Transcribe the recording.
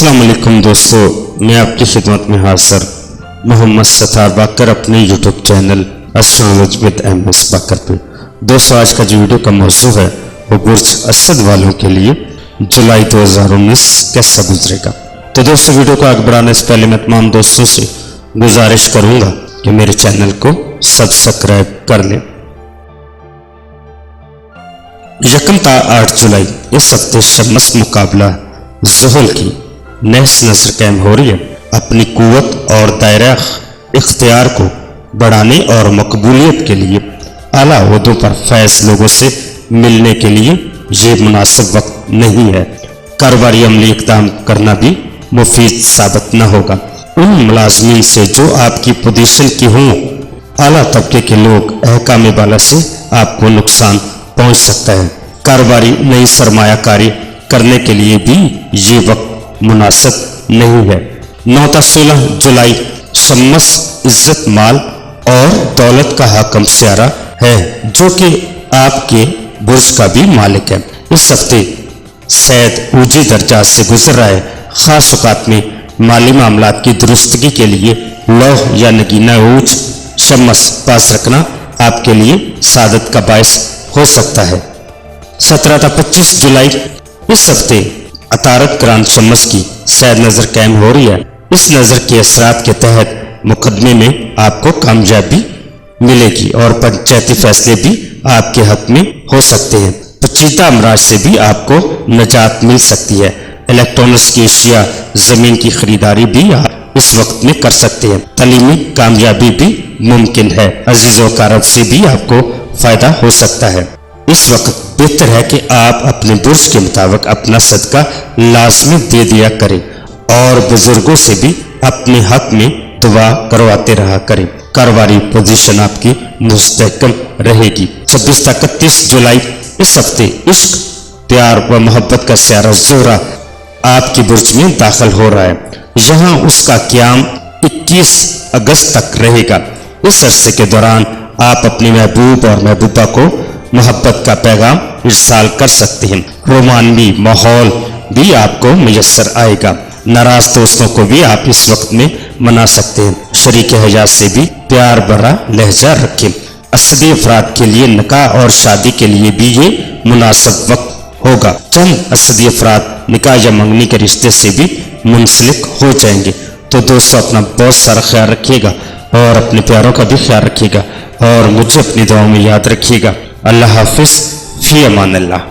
السلام علیکم دوستو، میں آپ کی خدمت میں حاضر محمد ستار باقر اپنے YouTube channel astrology with M S Baqir پہ۔ دوستو، آج کا جو ویڈیو کا موضوع ہے وہ برج اسد والوں کے لیے جولائی 2019 کیسا گزرے گا۔ تو دوستو، ویڈیو کو آگے بڑھانے سے پہلے میں تمام دوستوں سے گزارش کروں گا کہ میرے چینل کو سبسکرائب کر لیں۔ یکم تا 8 جولائی اس ہفتے شمس مقابلہ زحل کی نحس نظر قائم ہو رہی ہے۔ اپنی قوت اور دائرہ اختیار کو بڑھانے اور مقبولیت کے لیے اعلیٰ عہدوں پر فائز لوگوں سے ملنے کے لیے یہ مناسب وقت نہیں ہے۔ کاروباری عملی اقدام کرنا بھی مفید ثابت نہ ہوگا۔ ان ملازمین سے جو آپ کی پوزیشن کی ہوں، اعلیٰ طبقے کے لوگ احکام بالا سے آپ کو نقصان پہنچ سکتا ہے۔ کاروباری نئی سرمایہ کاری کرنے کے لیے بھی یہ وقت مناسب نہیں ہے۔ 9 تا 16 جولائی شمس عزت مال اور دولت کا حاکم سیارہ ہے، جو کہ آپ کے برج کا بھی مالک ہے۔ اس ہفتے سید اوجی درجات سے گزر رہا ہے۔ خاص اوقات میں مالی معاملات کی درستگی کے لیے لوح یا نگینہ اوج شمس پاس رکھنا آپ کے لیے سعادت کا باعث ہو سکتا ہے۔ 17 تا 25 جولائی اس ہفتے عطارد گران شمس کی سید نظر قائم ہو رہی ہے۔ اس نظر کے اثرات کے تحت مقدمے میں آپ کو کامیابی ملے گی اور پنچایتی فیصلے بھی آپ کے حق میں ہو سکتے ہیں۔ پیچیدہ امراض سے بھی آپ کو نجات مل سکتی ہے۔ الیکٹرانکس کی اشیاء، زمین کی خریداری بھی آپ اس وقت میں کر سکتے ہیں۔ تعلیمی کامیابی بھی ممکن ہے۔ عزیز و اقارب سے بھی آپ کو فائدہ ہو سکتا ہے۔ اس وقت بہتر ہے کہ آپ اپنے برج کے مطابق اپنا صدقہ لازمی دے دیا کریں اور بزرگوں سے بھی اپنے حق میں دعا کرواتے رہا کریں۔ کاروباری پوزیشن آپ کی مستحکم رہے گی۔ 26 تا 31 جولائی اس ہفتے عشق، پیار و محبت کا سیارہ زہرہ آپ کے برج میں داخل ہو رہا ہے۔ یہاں اس کا قیام 21 اگست تک رہے گا۔ اس عرصے کے دوران آپ اپنے محبوب اور محبوبہ کو محبت کا پیغام ارسال کر سکتے ہیں۔ رومانوی ماحول بھی آپ کو میسر آئے گا۔ ناراض دوستوں کو بھی آپ اس وقت میں منا سکتے ہیں۔ شریک حیات سے بھی پیار بھرا لہجہ رکھیں۔ اسدی افراد کے لیے نکاح اور شادی کے لیے بھی یہ مناسب وقت ہوگا۔ چند اسدی افراد نکاح یا منگنی کے رشتے سے بھی منسلک ہو جائیں گے۔ تو دوستو، اپنا بہت سارا خیال رکھیے گا اور اپنے پیاروں کا بھی خیال رکھیے گا اور مجھے اپنی دعاؤں میں یاد رکھیے گا۔ اللہ حافظ، فی امان اللہ۔